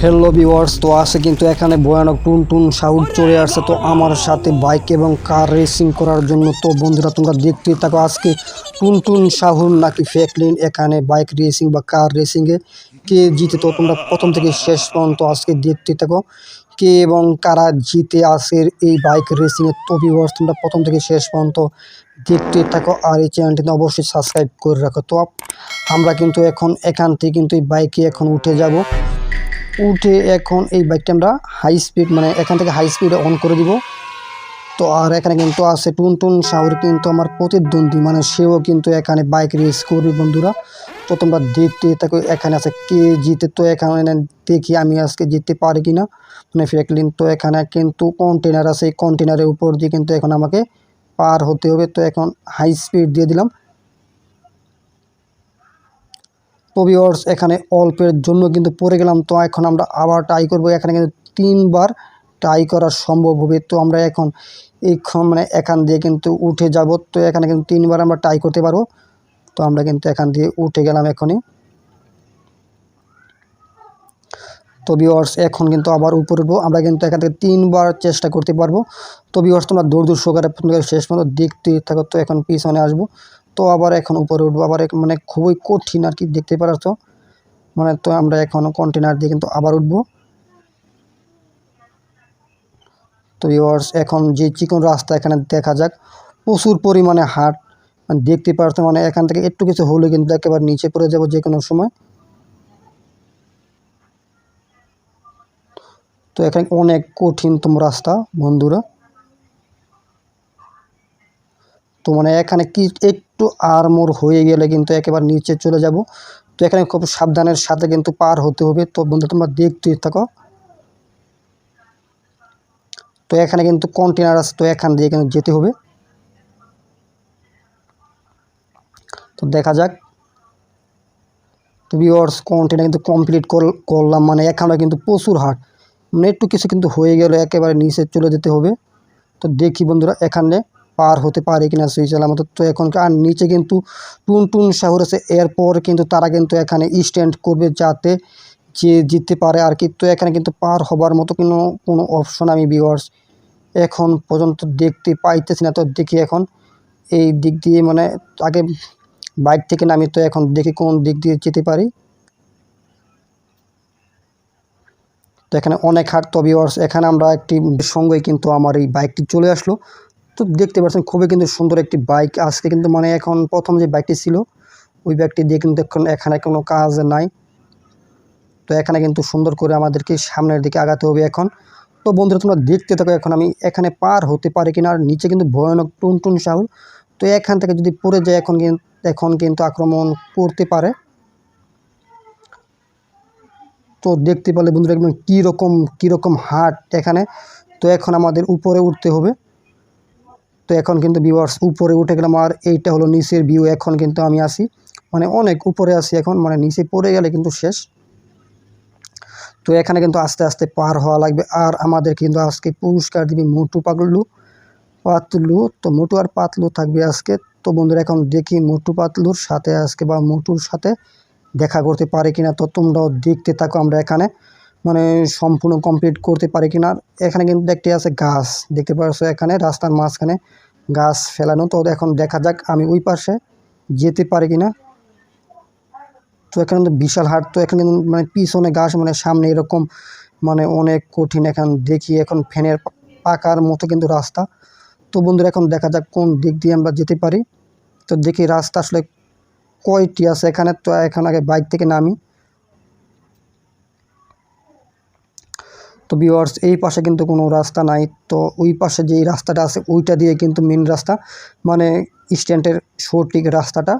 Hello viewers, তো আছে কিন্তু এখানে ভয়ানক টুনটুন সাউন্ড চলে আসছে তো আমার সাথে বাইক এবং কার রেসিং করার জন্য। তো বন্ধুরা তোমরা দেখতেই থাকো আজকে টুনটুন সাহুন নাকি ফ্র্যাঙ্কলিন এখানে বাইক রেসিং বা কার রেসিংয়ে কে জিতে। তো তোমরা প্রথম থেকে শেষ পর্যন্ত আজকে দেখতে থাকো কে এবং কারা জিতে আসে এই বাইক রেসিংয়ে। তো ভিউয়ার্স তোমরা প্রথম থেকে শেষ পর্যন্ত দেখতে থাকো আর এই চ্যানেলটিতে অবশ্যই সাবস্ক্রাইব করে রাখো। তো আমরা কিন্তু এখান থেকে কিন্তু এই বাইকে এখন উঠে যাব। উঠে এখন এই বাইকটা আমরা হাই স্পিড মানে এখান থেকে হাই স্পিডে অন করে দিব। তো আর এখানে কিন্তু আছে টুনটুন সাউর কিন্তু আমার প্রতিদ্বন্দ্বী, মানে সেও কিন্তু এখানে বাইক রেস করবে বন্ধুরা। তো তোমরা দেখতে থাকো এখানে আছে কে জিতে। তো এখানে দেখি আমি আজকে জিততে পারি কিনা, মানে ফ্র্যাঙ্কলিন। তো এখানে কিন্তু কন্টেনার আছে, এই কন্টেনারের উপর দিয়ে কিন্তু এখন আমাকে পার হতে হবে। তো এখন হাই স্পিড দিয়ে দিলাম। তো ভিউয়ার্স এখানে অল্পের জন্য কিন্তু পড়ে গেলাম। তো এখন আমরা আবার ট্রাই করব। এখানে কিন্তু 3বার ট্রাই করা সম্ভব হবে। তো আমরা এখন মানে এখান দিয়ে কিন্তু উঠে যাব। তো এখানে কিন্তু 3বার আমরা ট্রাই করতে পারবো। তো আমরা কিন্তু এখান দিয়ে উঠে গেলাম এখনই। তো ভিউয়ার্স এখন কিন্তু আবার উপরে উঠবো। আমরা কিন্তু এখান থেকে 3বার চেষ্টা করতে পারবো। তো ভিউয়ার্স তোমরা দূর সহকারে শেষ পর্যন্ত দেখতে থাকো। তো এখন পিছনে আসবো। তো আবার এখন উপরে উঠবো। আবার মানে খুবই কঠিন আর কি, দেখতে পারছো মানে। তো আমরা এখনও কন্টেনার দিয়ে কিন্তু আবার উঠবো। তো ভিউয়ার্স এখন যে চিকন রাস্তা এখানে দেখা যাক প্রচুর পরিমাণে হাট, মানে দেখতে পারছো মানে এখান থেকে একটু কিছু হলে কিন্তু একেবারে নিচে পড়ে যাব যে কোনো সময়। তো এখানে অনেক কঠিনতম রাস্তা বন্ধুরা। তো মানে এখানে কি একটু আড়মোড় হয়ে গেলে কিন্তু একেবারে নিচে চলে যাব। তো এখানে খুব সাবধানের সাথে কিন্তু পার হতে হবে। তো বন্ধু তোমরা দেখতে থাকো। তো এখানে কিন্তু কন্টেনার আছে, তো এখান দিয়ে কিন্তু যেতে হবে। তো দেখা যাক। তো ভিউয়ার্স কন্টেনার কিন্তু কমপ্লিট করলাম, মানে এখানে কিন্তু প্রচুর হাট, মানে একটু কিছু কিন্তু হয়ে গেলে একেবারে নিচে চলে যেতে হবে। তো দেখি বন্ধুরা এখানে পার হতে পারে কিনা সুইচ আমাদের। তো এখন আর নিচে কিন্তু টুনটুন শহর আছে, এরপর কিন্তু তারা কিন্তু এখানে স্ট্যান্ড করবে যাতে যে জিততে পারে আর কি। তো এখানে কিন্তু পার হবার মতো কোনো অপশন আমি ভিউয়ার্স এখন পর্যন্ত দেখতে পাইতেছি না। তো দেখি এখন এই দিক দিয়ে মানে আগে বাইক থেকে নামি। তো এখন দেখি কোন দিক দিয়ে যেতে পারি। তো এখানে অনেক হাট। তো ভিউয়ার্স এখানে আমরা একটি সঙ্গেই কিন্তু আমার এই বাইকটি চলে আসলো। তো দেখতে পাচ্ছেন খুবই কিন্তু সুন্দর একটি বাইক আজকে কিন্তু, মানে এখন প্রথম যে বাইকটি ছিল ওই বাইকটি দিয়ে কিন্তু এখানে কোনো কাজ নাই। তো এখানে কিন্তু সুন্দর করে আমাদেরকে সামনের দিকে আগাতে হবে এখন। তো বন্ধুরা তোমরা দেখতে থাকো এখন আমি এখানে পার হতে পারি কিনা। আর নিচে কিন্তু ভয়ানক টুনটুন সাউন্ড। তো এখান থেকে যদি পড়ে যায় এখন কিন্তু আক্রমণ করতে পারে। তো দেখতে পেলে বন্ধুরা একদম কীরকম হাট এখানে। তো এখন আমাদের উপরে উঠতে হবে। তো এখন কিন্তু ভিউয়ার্স উপরে উঠে গেলাম আর এইটা হলো নিচের ভিউ। এখন কিন্তু আমি আসি মানে অনেক উপরে আসি এখন, মানে নিচে পড়ে গেলে কিন্তু শেষ। তো এখানে কিন্তু আস্তে আস্তে পার হওয়া লাগবে। আর আমাদের কিন্তু আজকে পুরস্কার দিবি মোটু পাতলু। তো মোটু আর পাতলু থাকবে আজকে। তো বন্ধুরা এখন দেখি মোটু পাতলুর সাথে আজকে বা মোটুর সাথে দেখা করতে পারে কিনা। তো তোমরাও দেখতে থাকো আমরা এখানে মানে সম্পূর্ণ কমপ্লিট করতে পারি কিনা। এখানে কিন্তু একটি আছে গাছ, দেখতে পাচ্ছ এখানে রাস্তার মাঝখানে গাছ ফেলানো। তো এখন দেখা যাক আমি ওই পাশে যেতে পারি কিনা। তো এখানে কিন্তু বিশাল হাট। তো এখানে কিন্তু মানে পিছনে গাছ মানে সামনে এরকম মানে অনেক কঠিন। এখন দেখি এখন ফ্যানের পাকার মতো কিন্তু রাস্তা। তো বন্ধুরা এখন দেখা যাক কোন দিক দিয়ে আমরা যেতে পারি। তো দেখি রাস্তা আসলে কয়টি আছে এখানে। তো এখন আগে বাইক থেকে নামি। তো ভিউয়ার্স এই পাশে কিন্তু কোনো রাস্তা নাই। তো ওই পাশে যেই রাস্তাটা আছে ওইটা দিয়ে কিন্তু মেন রাস্তা, মানে স্ট্যান্ডের সঠিক রাস্তাটা।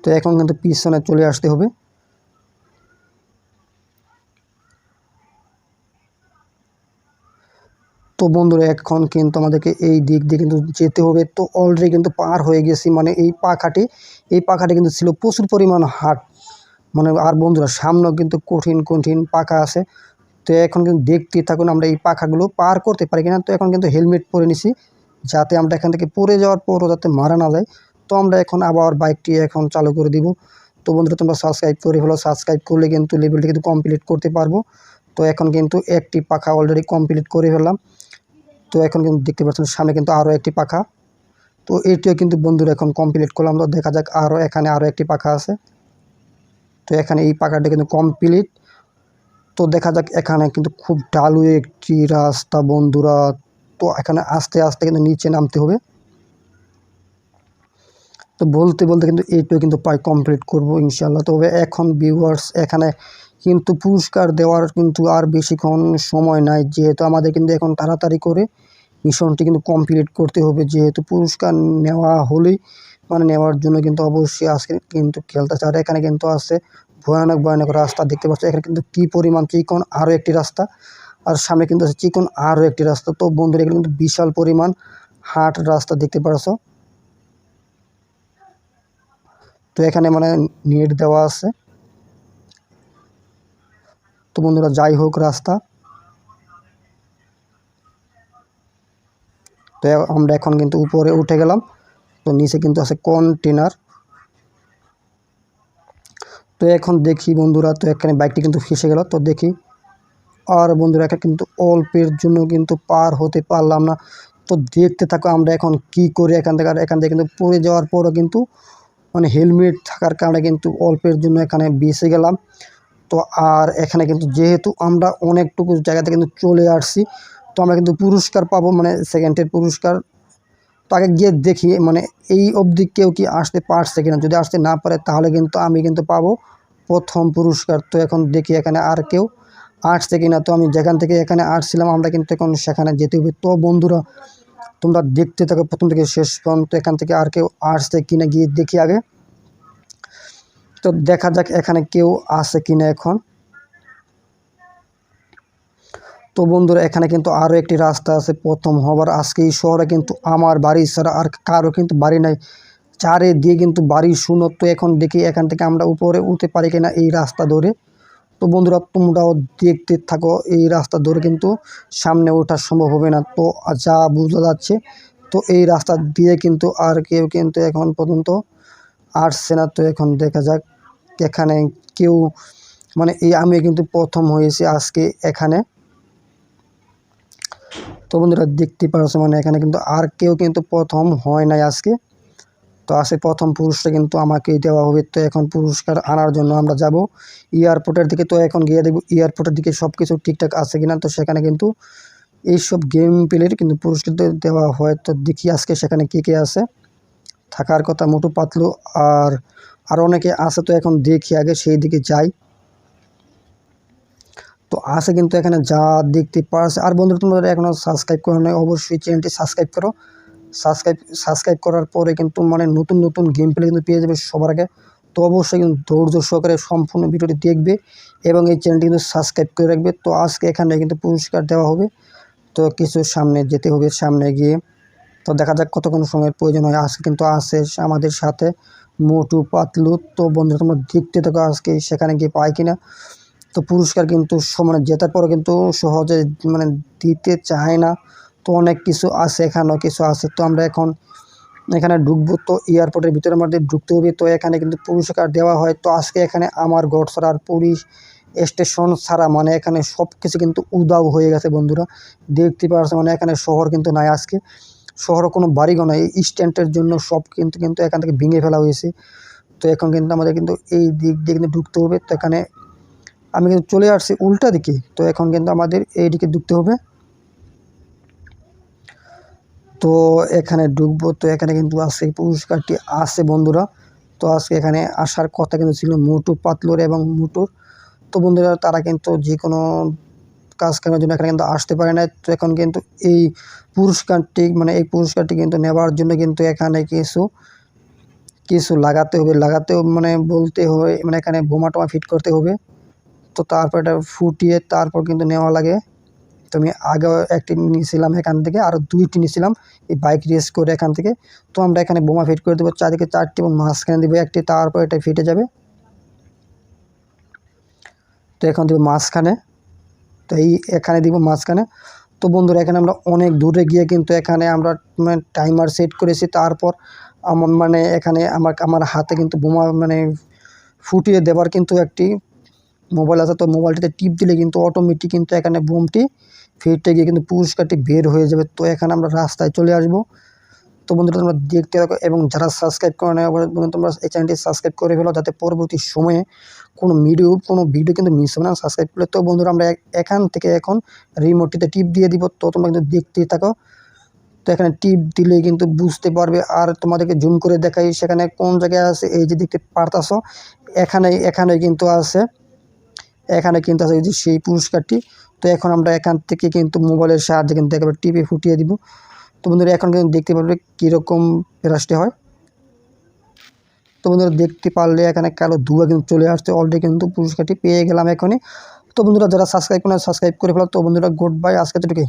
তো এখন কিন্তু পিছনে চলে আসতে হবে। তো বন্ধুরা এখন কিন্তু আমাদেরকে এই দিক দিয়ে কিন্তু যেতে হবে। তো অলরেডি কিন্তু পার হয়ে গেছি, মানে এই পাখাটি কিন্তু ছিল প্রচুর পরিমাণ হাট, মানে আর বন্ধুরা সামনেও কিন্তু কঠিন পাখা আছে। তো এখন কিন্তু দেখতে থাকুন আমরা এই পাখাগুলো পার করতে পারি কিনা। তো এখন কিন্তু হেলমেট পরে নিছি যাতে আমরা এখান থেকে পড়ে যাওয়ার পরও যাতে মারা না যায়। তো তো আমরা এখন আবার বাইকটি এখন চালু করে দিব। তো বন্ধুরা তোমরা সাবস্ক্রাইব করে ফেলো, সাবস্ক্রাইব করলে কিন্তু লেভেলটি কিন্তু কমপ্লিট করতে পারবো। তো এখন কিন্তু একটি পাখা অলরেডি কমপ্লিট করে ফেললাম। তো এখন কিন্তু দেখতে পাচ্ছেন সামনে কিন্তু আরও একটি পাখা। তো এটিও কিন্তু বন্ধুরা এখন কমপ্লিট করলাম। তো দেখা যাক এখানে আরও একটি পাখা আছে। তো এখানে এই পাখাটা কিন্তু কমপ্লিট। তো দেখা যাক এখানে কিন্তু খুব ঢালু একটি রাস্তা বন্ধুরা। তো এখানে আস্তে আস্তে কিন্তু নিচে নামতে হবে। তো বলতে বলতে কিন্তু এইটাও কিন্তু প্রায় কমপ্লিট করবো ইনশাল্লাহ। তবে এখন ভিউয়ার্স এখানে কিন্তু পুরস্কার দেওয়ার কিন্তু আর বেশিক্ষণ সময় নাই, যেহেতু আমাদের কিন্তু এখন তাড়াতাড়ি করে মিশনটি কিন্তু কমপ্লিট করতে হবে। যেহেতু পুরস্কার নেওয়া হলেই নেওয়ার জন্য কিন্তু অবশ্যই আজকে কিন্তু খেলতে চায়। এখানে কিন্তু আছে ভয়ানক ভয়ানক রাস্তা দেখতে পাচ্ছ। এখানে কিন্তু কী পরিমাণ চিকন আরও একটি রাস্তা, আর সামনে কিন্তু আছে চিকন আরও একটি রাস্তা। তো বন্ধুরা এখানে কিন্তু বিশাল পরিমাণ হাট রাস্তা দেখতে পাচ্ছ। তো এখানে নেট দেওয়া আছে। তো বন্ধুরা যাই হোক রাস্তা, তো আমরা এখন কিন্তু উপরে উঠে গেলাম। তো নিচে কিন্তু আছে কন্টেনার। তো এখন দেখি বন্ধুরা, তো এখানে বাইকটি কিন্তু ফেসে গেল। তো দেখি, আর বন্ধুরা এখানে কিন্তু অল্পের জন্য কিন্তু পার হতে পারলাম না। তো দেখতে থাকো আমরা এখন কি করি এখান থেকে। আর এখান থেকে কিন্তু পড়ে যাওয়ার পরও কিন্তু হেলমেট থাকার কারণে কিন্তু অল্পের জন্য এখানে বেঁচে গেলাম। তো আর এখানে কিন্তু যেহেতু আমরা অনেকটুকু জায়গাতে কিন্তু চলে আসছি, তো আমরা কিন্তু পুরস্কার পাবো, সেকেন্ডের পুরস্কার। তো আগে গিয়ে দেখি এই অবধি কেউ কি আসতে পারছে কিনা। যদি আসতে না পারে তাহলে কিন্তু আমি কিন্তু পাবো প্রথম পুরস্কার। তো এখন দেখি এখানে আর কেউ আসছে কিনা। তো আমি যেখান থেকে এখানে আসছিলাম আমরা কিন্তু এখন সেখানে যেতে হবে। তো বন্ধুরা তোমরা দেখতে থাকো প্রথম থেকে শেষ পর্যন্ত, এখান থেকে আর কেউ আসছে কিনা গিয়ে দেখি আগে। তো দেখা যাক এখানে কেউ আসে কিনা এখন। তো বন্ধুরা এখানে কিন্তু আরও একটি রাস্তা আছে প্রথম হবার। আজকে এই শহরে কিন্তু আমার বাড়ি ছাড়া আর কারো কিন্তু বাড়ি নাই, চারিদিকে কিন্তু বাড়ি শূন্য। তো এখন দেখি এখান থেকে আমরা উপরে উঠতে পারি কিনা এই রাস্তা ধরে। তো বন্ধুরা তোমরাও দেখতে থাকো, এই রাস্তা ধরে কিন্তু সামনে ওঠা সম্ভব হবে না। তো যা বোঝা যাচ্ছে, তো এই রাস্তা দিয়ে কিন্তু আর কেউ কিন্তু এখন পর্যন্ত আসছে না। তো এখন দেখা যাক এখানে কেউ এই আমি কিন্তু প্রথম হয়েছি আজকে এখানে। তো বন্ধুরা দেখতে পাচ্ছ এখানে কিন্তু আর কেউ কিন্তু প্রথম হয় নাই আজকে। তো আজকে প্রথম পুরস্কার কিন্তু আমাকেই দেওয়া হবে। তো এখন পুরস্কার আনার জন্য আমরা যাব এয়ারপোর্টের দিকে। তো এখন গিয়ে দেখব এয়ারপোর্টের দিকে সব কিছু ঠিকঠাক আছে কিনা। তো সেখানে কিন্তু এইসব গেম প্লের কিন্তু পুরস্কার দেওয়া হয়। তো দেখি আজকে সেখানে কে কে আছে। থাকার কথা মোটু পাতলু আর অনেকে আছে। তো এখন দেখি আগে সেই দিকে যাই। তো আছে কিন্তু এখানে যা দেখতে পারছে। আর বন্ধুরা তোমরা এখনও সাবস্ক্রাইব করো না, অবশ্যই চ্যানেলটি সাবস্ক্রাইব করো। সাবস্ক্রাইব করার পরে কিন্তু নতুন নতুন গেম প্লে কিন্তু পেয়ে যাবে সবার আগে। তো অবশ্যই কিন্তু ধৈর্য সহকারে সম্পূর্ণ ভিডিওটি দেখবে এবং এই চ্যানেলটি কিন্তু সাবস্ক্রাইব করে রাখবে। তো আজকে এখানে কিন্তু পুরস্কার দেওয়া হবে। তো কিছু সামনে যেতে হবে, সামনে গিয়ে তো দেখা যাক কতক্ষণ সময়ের প্রয়োজন হয়। আজকে কিন্তু আসে আমাদের সাথে মোটু পাতলু। তো বন্ধুরা তোমরা দেখতে থাকো আজকে সেখানে গিয়ে পাই কিনা। তো পুরস্কার কিন্তু জেতার পরে কিন্তু সহজে দিতে চায় না। তো অনেক কিছু আছে, এখানেও কিছু আছে। তো আমরা এখন এখানে ঢুকবো। তো এয়ারপোর্টের ভিতরে আমাদের ঢুকতে হবে। তো এখানে কিন্তু পুরস্কার দেওয়া হয়। তো আজকে এখানে আমার ঘর ছাড়া আর পুলিশ স্টেশন ছাড়া এখানে সব কিছু কিন্তু উধাও হয়ে গেছে বন্ধুরা। দেখতে পাচ্ছ এখানে শহর কিন্তু নাই আজকে। শহরে কোনো বাড়িঘর নাই, এই স্ট্যান্ডের জন্য সব কিন্তু এখান থেকে ভেঙে ফেলা হয়েছে। তো এখন কিন্তু আমাদের কিন্তু এই দিক দিয়ে কিন্তু ঢুকতে হবে। তো এখানে আমি কিন্তু চলে আসছি উল্টা দিকে। তো এখন কিন্তু আমাদের এই দিকে ঢুকতে হবে। তো এখানে ঢুকবো। তো এখানে কিন্তু আজকে পুরস্কারটি আছে বন্ধুরা। তো আজকে এখানে আসার কথা কিন্তু ছিল মোটু পাতলুর এবং মোটুর। তো বন্ধুরা তারা কিন্তু যে কোনো কাজ কামের জন্য এখানে কিন্তু আসতে পারে না। তো এখন কিন্তু এই পুরস্কারটি কিন্তু নেওয়ার জন্য কিন্তু এখানে কিছু লাগাতে হবে। বলতে হয় এখানে বোমা টোমা ফিট করতে হবে। তো তারপর এটা ফুটিয়ে তারপর কিন্তু নেওয়া লাগে। তো আমি আগেও একটি নিয়েছিলাম এখান থেকে, আরও 2টি নিয়েছিলাম এই বাইক রেস করে এখান থেকে। তো আমরা এখানে বোমা ফিট করে দেবো চারদিকে 4টি এবং মাঝখানে দেবো একটি, তারপর এটা ফিটে যাবে। তো এখন দেবো মাঝখানে। তো এখানে দিব মাঝখানে। তো বন্ধুরা এখানে আমরা অনেক দূরে গিয়ে কিন্তু এখানে আমরা টাইমার সেট করেছি। তারপর এমন মানে এখানে আমার হাতে কিন্তু বোমা মানে ফুটিয়ে দেওয়ার কিন্তু একটি মোবাইল আছে। তো মোবাইলটিতে টিপ দিলে কিন্তু অটোমেটিক কিন্তু এখানে বোমটি ফেটে গিয়ে কিন্তু পুরস্কারটি বের হয়ে যাবে। তো এখানে আমরা রাস্তায় চলে আসব। তো বন্ধুরা তোমরা দেখতে থাকো, এবং যারা সাবস্ক্রাইব করে নেয় বন্ধু তোমরা এই চ্যানেলটি সাবস্ক্রাইব করে ফেলো, যাতে পরবর্তী সময়ে কোনো ভিডিও কিন্তু মিস হবে না সাবস্ক্রাইব করলে। তো বন্ধুরা আমরা এখান থেকে এখন রিমোটটিতে টিপ দিয়ে দিব। তো তোমরা কিন্তু দেখতেই থাকো। তো এখানে টিপ দিলে কিন্তু বুঝতে পারবে। আর তোমাদেরকে জুম করে দেখাই সেখানে কোন জায়গায় আছে। এই যে দেখতে পারতাছো এখানে কিন্তু আছে, এই যে সেই পুরস্কারটি। তো এখন আমরা এখান থেকে কিন্তু মোবাইলের সাহায্যে কিন্তু একেবারে টিপে ফুটিয়ে দিব। তো বন্ধুরা এখন কিন্তু দেখতে পারবে কীরকম প্রাইজটি হয়। তো বন্ধুরা দেখতে পারলে এখানে কালো ধোঁয়া কিন্তু চলে আসছে, অলরেডি কিন্তু পুরস্কারটি পেয়ে গেলাম এখনই। তো বন্ধুরা যারা সাবস্ক্রাইব করে ফেলো। তো বন্ধুরা গুড বাই, আজকে এতটুকুই।